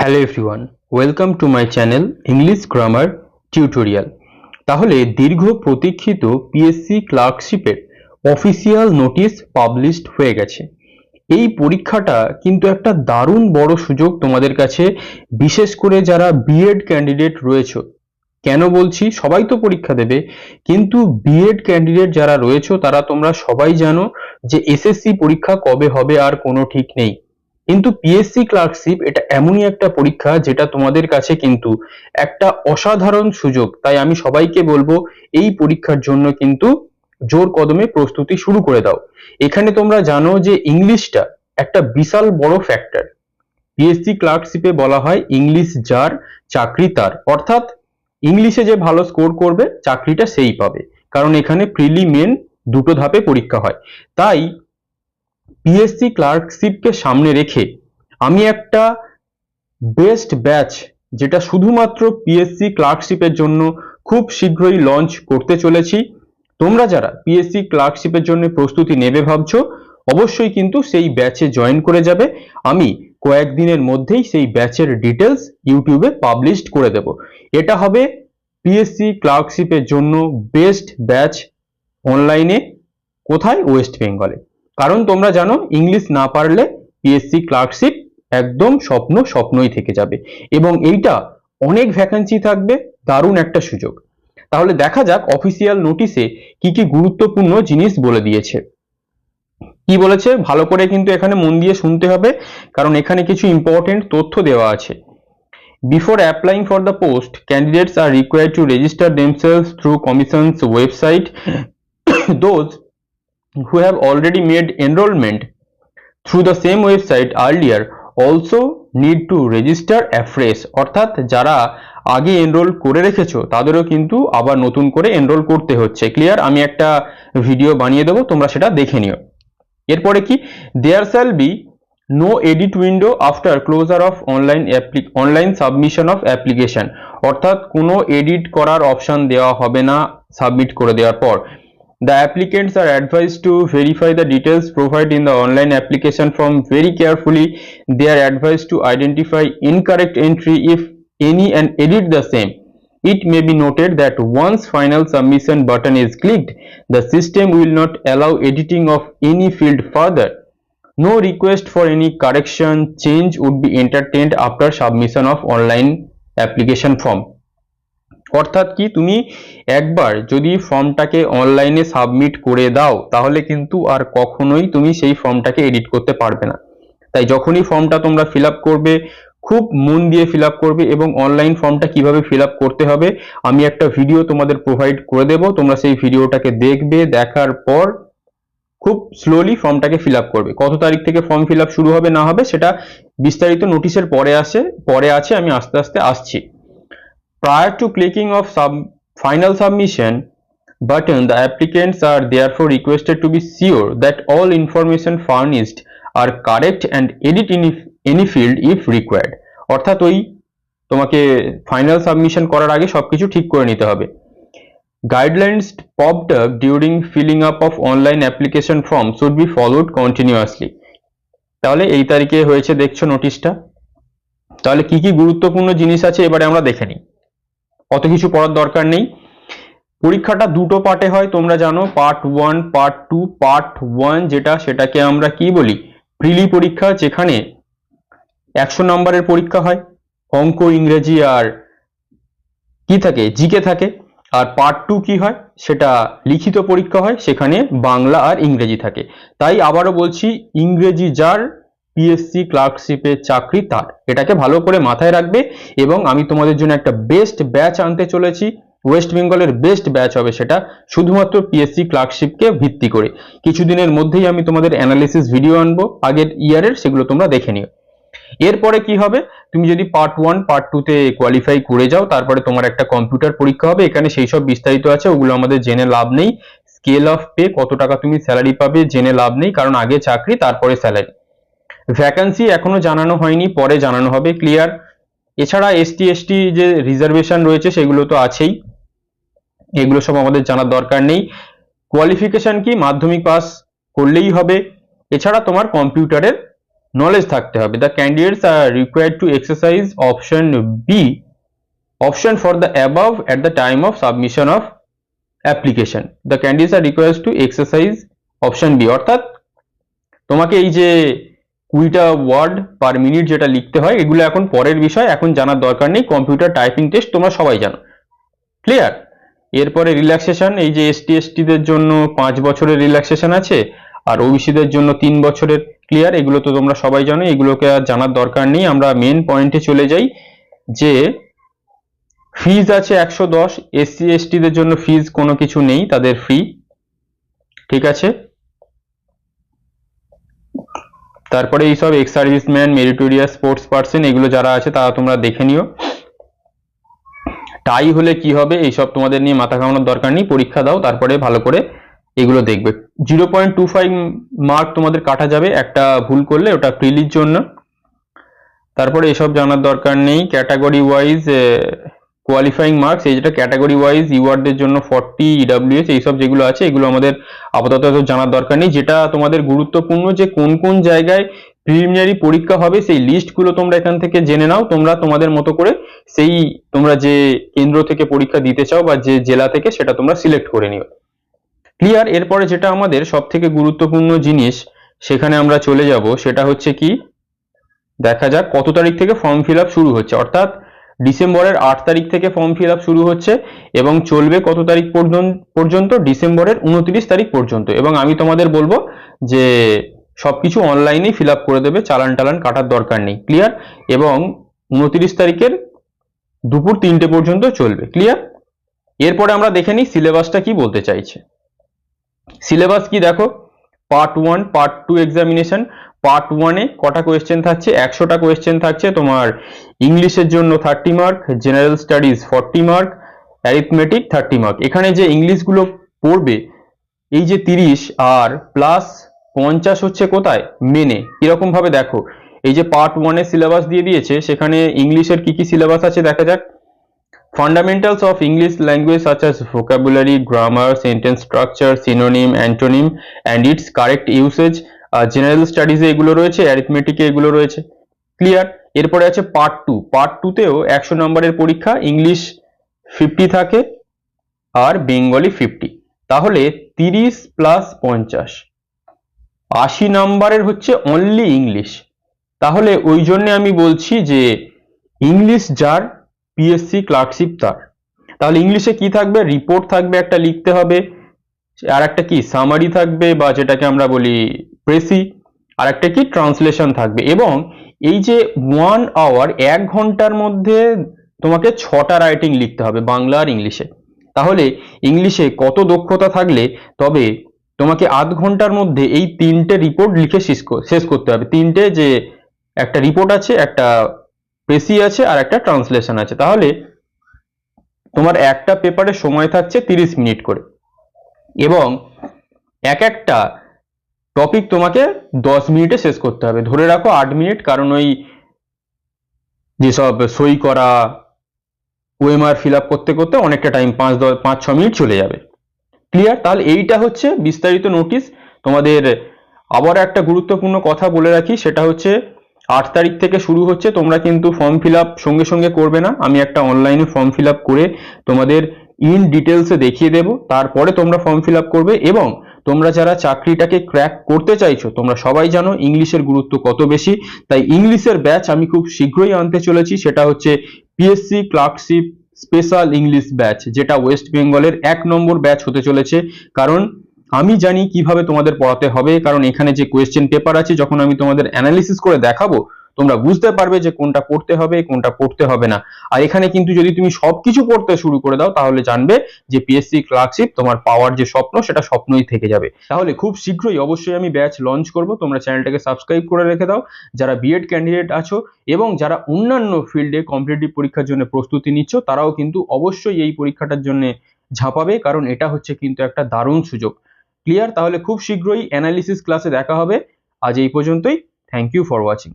Hello everyone, welcome to my channel English grammar tutorial. তাহলে দীর্ঘ প্রতীক্ষিত পিএসসি ক্লার্কশিপের অফিসিয়াল নোটিশ পাবলিশড হয়ে গেছে। এই পরীক্ষাটা কিন্তু একটা দারুণ বড় সুযোগ তোমাদের কাছে, বিশেষ করে যারা বিএড ক্যান্ডিডেট রয়েছে। কেন বলছি, সবাই তো পরীক্ষা দেবে, কিন্তু বিএড ক্যান্ডিডেট যারা রয়েছে তারা তোমরা সবাই জানো যে এসএসসি পরীক্ষা কবে হবে আর কোনো ঠিক নেই। কিন্তু পিএসসি ক্লার্কশিপ এটা এমনই একটা পরীক্ষা যেটা তোমাদের কাছে কিন্তু একটা অসাধারণ সুযোগ। তাই আমি সবাইকে বলবো এই পরীক্ষার জন্য কিন্তু জোর কদমে প্রস্তুতি শুরু করে দাও। এখানে তোমরা জানো যে ইংলিশটা একটা বিশাল বড় ফ্যাক্টর। পিএসসি ক্লার্কশিপে বলা হয় ইংলিশ যার চাকরি তার, অর্থাৎ ইংলিশে যে ভালো স্কোর করবে চাকরিটা সেই পাবে, কারণ এখানে প্রিলি মেন দুটো ধাপে পরীক্ষা হয়। তাই পিএসসি ক্লার্কশিপকে সামনে রেখে আমি একটা বেস্ট ব্যাচ, যেটা শুধুমাত্র পিএসসি ক্লার্কশিপের জন্য খুব শীঘ্রই লঞ্চ করতে চলেছি। তোমরা যারা পিএসসি ক্লার্কশিপের জন্য প্রস্তুতি নেবে ভাবছো, অবশ্যই কিন্তু সেই ব্যাচে জয়েন করে যাবে। আমি কয়েকদিনের মধ্যেই সেই ব্যাচের ডিটেলস ইউটিউবে পাবলিশড করে দেব। এটা হবে পিএসসি ক্লার্কশিপের জন্য বেস্ট ব্যাচ অনলাইনে। কোথায়? ওয়েস্ট বেঙ্গলে। কারণ তোমরা জানো ইংলিশ না পারলে পিএসসি ক্লার্কশিপ একদম স্বপ্নই থেকে যাবে, এবং এইটা অনেক ভ্যাকেন্সি থাকবে, দারুণ একটা সুযোগ। তাহলে দেখা যাক অফিসিয়াল নোটিশে কি কি গুরুত্বপূর্ণ জিনিস বলে দিয়েছে। কি বলেছে ভালো করে কিন্তু এখানে মন দিয়ে শুনতে হবে, কারণ এখানে কিছু ইম্পর্টেন্ট তথ্য দেওয়া আছে। Before applying for the post, candidates are required to register themselves through Commission's website. Those who have already made enrollment through the same website earlier also need to register afresh. অর্থাৎ যারা আগে enrol করে রেখেছো তাদেরও কিন্তু আবার নতুন করে এনরোল করতে হচ্ছে। ক্লিয়ার? আমি একটা ভিডিও বানিয়ে দেবো, তোমরা সেটা দেখে নিও। এরপরে কি, there shall be no edit window after closure of online submission of application. অর্থাৎ কোনো এডিট করার অপশন দেওয়া হবে না সাবমিট করে দেওয়ার পর। The applicants are advised to verify the details provided in the online application form very carefully. They are advised to identify incorrect entry if any and edit the same. It may be noted that once final submission button is clicked, the system will not allow editing of any field further. No request for any correction change would be entertained after submission of online application form. অর্থাৎ কি, তুমি একবার যদি ফর্মটাকে অনলাইনে submit করে দাও তাহলে কিন্তু আর কখনোই তুমি সেই ফর্মটাকে এডিট করতে পারবে না। তাই যখনই ফর্মটা তোমরা ফিল আপ করবে, খুব মন দিয়ে ফিল আপ করবে, এবং অনলাইন ফর্মটা কিভাবে ফিল আপ করতে হবে আমি একটা ভিডিও তোমাদের প্রোভাইড করে দেব। তোমরা সেই ভিডিওটাকে দেখবে, দেখার পর খুব স্লোলি ফর্মটাকে ফিল আপ করবে। কত তারিখ থেকে ফর্ম ফিল আপ শুরু হবে না হবে সেটা বিস্তারিত নোটিশের পরে আছে, আমি আস্তে আস্তে আসছি। Prior to clicking of final submission button, the applicants are therefore requested to be sure that all information furnished are correct and edit in any field if required. অর্থাৎ ওই তোমাকে ফাইনাল সাবমিশন করার আগে সবকিছু ঠিক করে নিতে হবে। Guidelines popped up during filling up of online application form should be followed continuously. তাহলে এই তারিখে হয়েছে দেখছো নোটিশটা। তাহলে কি কি গুরুত্বপূর্ণ জিনিস আছে এবারে আমরা দেখে নিই। অত কিছু পড়ার দরকার নেই। পরীক্ষাটা দুটো পার্টে হয় তোমরা জানো, পার্ট 1 পার্ট 2। পার্ট 1 যেটা, সেটাকে আমরা কি বলি? প্রিলি পরীক্ষা, যেখানে 100 নম্বরের পরীক্ষা হয়, অঙ্ক, ইংরেজি আর কি থাকে, জিকে থাকে। আর পার্ট 2 কি হয়, সেটা লিখিত পরীক্ষা হয়, সেখানে বাংলা আর ইংরেজি থাকে। তাই আবারও বলছি, ইংরেজি যার পিএসসি ক্লার্কশিপের চাকরি তার, এটাকে ভালো করে মাথায় রাখবে। এবং আমি তোমাদের জন্য একটা বেস্ট ব্যাচ আনতে চলেছি, ওয়েস্ট বেঙ্গলের বেস্ট ব্যাচ হবে সেটা, শুধুমাত্র পিএসসি ক্লার্কশিপকে ভিত্তি করে। কিছুদিনের মধ্যেই আমি তোমাদের অ্যানালিসিস ভিডিও আনবো আগের ইয়ারের, সেগুলো তোমরা দেখে নিও। এরপরে কি হবে, তুমি যদি পার্ট 1 পার্ট 2 তে কোয়ালিফাই করে যাও, তারপরে তোমার একটা কম্পিউটার পরীক্ষা হবে। এখানে সেই সব বিস্তারিত আছে, ওগুলো আমাদের জেনে লাভ নেই। স্কেল অফ পে, কত টাকা তুমি স্যালারি পাবে, জেনে লাভ নেই, কারণ আগে চাকরি তারপরে স্যালারি। ভ্যাকান্সি এখনো জানানো হয়নি, পরে জানানো হবে। ক্লিয়ার? এছাড়া এসটি এসটি যে রিজার্ভেশন রয়েছে সেগুলো তো আছেই, এগুলো সব আমাদের জানার দরকার নেই। কোয়ালিফিকেশন কি, মাধ্যমিক পাস করলেই হবে। এছাড়া তোমার কম্পিউটারের নলেজ থাকতে হবে। The candidates are required to exercise option B, option for the above at the time of submission of application. The candidates are required to exercise option B, অর্থাৎ তোমাকে এই যে 20টা ওয়ার্ড পার মিনিট যেটা লিখতে হয়, এগুলো এখন পরের বিষয়, এখন জানার দরকার নেই। কম্পিউটার টাইপিং টেস্ট তোমরা সবাই জানো। ক্লিয়ার? এরপরে রিল্যাক্সেশন, এই যে এসটি/এসটিদের জন্য 5 বছরের রিল্যাক্সেশন আছে, আর ওবিসিদের জন্য 3 বছরের। ক্লিয়ার? এগুলো তো তোমরা সবাই জানো, এগুলোকে আর জানার দরকার নেই। আমরা মেন পয়েন্টে চলে যাই যে ফিজ আছে 110, এসসি/এসটিদের জন্য ফিজ কোনো কিছু নেই, তাদের ফ্রি। ঠিক আছে? তারপরে এইসব ex serviceman, meritorious, sports person, এগুলো যারা আছে তারা তোমরা দেখে নিও। টাই হলে কি হবে এইসব তোমাদের নিয়ে মাথা ঘামানোর দরকার নেই, পরীক্ষা দাও তারপরে ভালো করে এগুলো দেখবে। 0.25 মার্ক তোমাদের কাটা যাবে একটা ভুল করলে, ওটা প্রিলির জন্য। তারপরে এসব জানার দরকার নেই। ক্যাটাগরি ওয়াইজ কোয়ালিফাইং মার্কস, এই যেটা ক্যাটাগরি ওয়াইজ ইওয়ার্ডদের জন্য 40, ইডাব্লিউএস এইসব যেগুলো আছে এগুলো আমাদের আপাতত জানার দরকার নেই। যেটা তোমাদের গুরুত্বপূর্ণ যে কোন কোন জায়গায় প্রিলিমিনারি পরীক্ষা হবে সেই লিস্টগুলো তোমরা এখান থেকে জেনে নাও। তোমরা তোমাদের মতো করে সেই তোমরা যে কেন্দ্র থেকে পরীক্ষা দিতে চাও বা যে জেলা থেকে, সেটা তোমরা সিলেক্ট করে নিও। ক্লিয়ার? এরপরে যেটা আমাদের সব থেকে গুরুত্বপূর্ণ জিনিস, সেখানে আমরা চলে যাব, সেটা হচ্ছে কি, দেখা যাক কত তারিখ থেকে ফর্ম ফিল আপ শুরু হচ্ছে। অর্থাৎ ডিসেম্বরের 8 তারিখ থেকে ফর্ম ফিল আপ শুরু হচ্ছে এবং চলবে কত তারিখ পর্যন্ত? ডিসেম্বরের 29 তারিখ পর্যন্ত। এবং আমি তোমাদের বলবো যে সবকিছু অনলাইনেই ফিল আপ করে দেবে, চালান টালান কাটার দরকার নেই। ক্লিয়ার? এবং 29 তারিখের দুপুর 3টে পর্যন্ত চলবে। ক্লিয়ার? এরপরে আমরা দেখে নিই সিলেবাসটা কি বলতে চাইছে। সিলেবাস কি দেখো, পার্ট 1, পার্ট 2 এক্সামিনেশন। পার্ট 1-এ কটা কোয়েশ্চেন থাকছে? 100টা কোয়েশ্চেন থাকছে তোমার। ইংলিশের জন্য 30 mark, general studies 40 mark, arithmetic 30 mark. এখানে যে ইংলিশগুলো পড়বে, এই যে 30 আর প্লাস 50 হচ্ছে কোথায়? মেনে। কিরকম ভাবে দেখো, এই যে পার্ট 1-এর সিলেবাস দিয়ে দিয়েছে, সেখানে ইংলিশের কি কি সিলেবাস আছে দেখা যাক। Fundamentals of English language such as vocabulary, grammar, sentence structure, synonym, antonym and its correct usage, general studies এ এগুলো রয়েছে, arithmetic এ এগুলো রয়েছে। ক্লিয়ার? এরপরে আছে পার্ট 2। পার্ট 2-তেও 100 নম্বরের পরীক্ষা, ইংলিশ 50 থাকে আর বেঙ্গলি 50। তাহলে 30 প্লাস 50, 80 নম্বরের হচ্ছে অনলি ইংলিশ। তাহলে ওই জন্য আমি বলছি যে ইংলিশ যার, পিএসসি ক্লার্কশিপ তার। তাহলে ইংলিশে কি থাকবে? রিপোর্ট থাকবে একটা লিখতে হবে, আর একটা কি সামারি থাকবে বা যেটাকে আমরা বলি প্রেসি, আর একটা কি ট্রান্সলেশন থাকবে। এবং এই যে 1 আওয়ার, 1 ঘন্টার মধ্যে তোমাকে 6টা রাইটিং লিখতে হবে বাংলা আর ইংলিশে। তাহলে ইংলিশে কত দক্ষতা থাকলে তবে তোমাকে আধ ঘন্টার মধ্যে এই 3টে রিপোর্ট লিখে শেষ করতে হবে। 3টে, যে একটা রিপোর্ট আছে, একটা প্রেসি আছে আর একটা ট্রান্সলেশন আছে। তাহলে তোমার একটা পেপারে সময় থাকছে 30 মিনিট করে, এবং একটা টপিক তোমাকে 10 মিনিটে শেষ করতে হবে। ধরে রাখো 8 মিনিট, কারণ ওই যেসব সই করা, ওএমআর ফিল আপ করতে করতে অনেকটা টাইম, 5-6 মিনিট চলে যাবে। ক্লিয়ার? তাহলে এইটা হচ্ছে বিস্তারিত নোটিশ তোমাদের। আবার একটা গুরুত্বপূর্ণ কথা বলে রাখি, সেটা হচ্ছে 8 তারিখ থেকে শুরু হচ্ছে। তোমরা কিন্তু ফর্ম ফিল আপ সঙ্গে সঙ্গে করবে না, আমি একটা অনলাইনে ফর্ম ফিল আপ করে তোমাদের ইন ডিটেলসে দেখিয়ে দেব, তারপরে তোমরা ফর্ম ফিল আপ করবে। এবং তোমরা যারা চাকরিটাকে ক্র্যাক করতে চাইছো, তোমরা সবাই জানো ইংলিশের গুরুত্ব কত বেশি। তাই ইংলিশের ব্যাচ আমি খুব শীঘ্রই আনতে চলেছি, সেটা হচ্ছে PSC clerkship special English batch, যেটা ওয়েস্ট বেঙ্গলের 1 নম্বর ব্যাচ হতে চলেছে। কারণ আমি জানি কিভাবে তোমাদের পড়াতে হবে, কারণ এখানে যে কোয়েশ্চেন পেপার আছে, যখন আমি তোমাদের অ্যানালিসিস করে দেখাবো, তোমরা বুঝতে পারবে যে কোনটা পড়তে হবে, কোনটা পড়তে হবে না। আর এখানে কিন্তু যদি তুমি সবকিছু পড়তে শুরু করে দাও, তাহলে জানবে যে পিএসসি ক্লার্কশিপ তোমার পাওয়ার যে স্বপ্ন, সেটা স্বপ্নই থেকে যাবে। তাহলে খুব শীঘ্রই অবশ্যই আমি ব্যাচ লঞ্চ করব, তোমরা চ্যানেলটাকে সাবস্ক্রাইব করে রেখে দাও। যারা বিএড ক্যান্ডিডেট আছো এবং যারা অন্যান্য ফিল্ডে কম্পিটিটিভ পরীক্ষার জন্য প্রস্তুতি নিচ্ছ, তারাও কিন্তু অবশ্যই এই পরীক্ষাটার জন্য ঝাঁপাবে, কারণ এটা হচ্ছে কিন্তু একটা দারুণ সুযোগ। ক্লিয়ার? তাহলে খুব শীঘ্রই অ্যানালিসিস ক্লাসে দেখা হবে। আজ এই পর্যন্তই। Thank you for watching.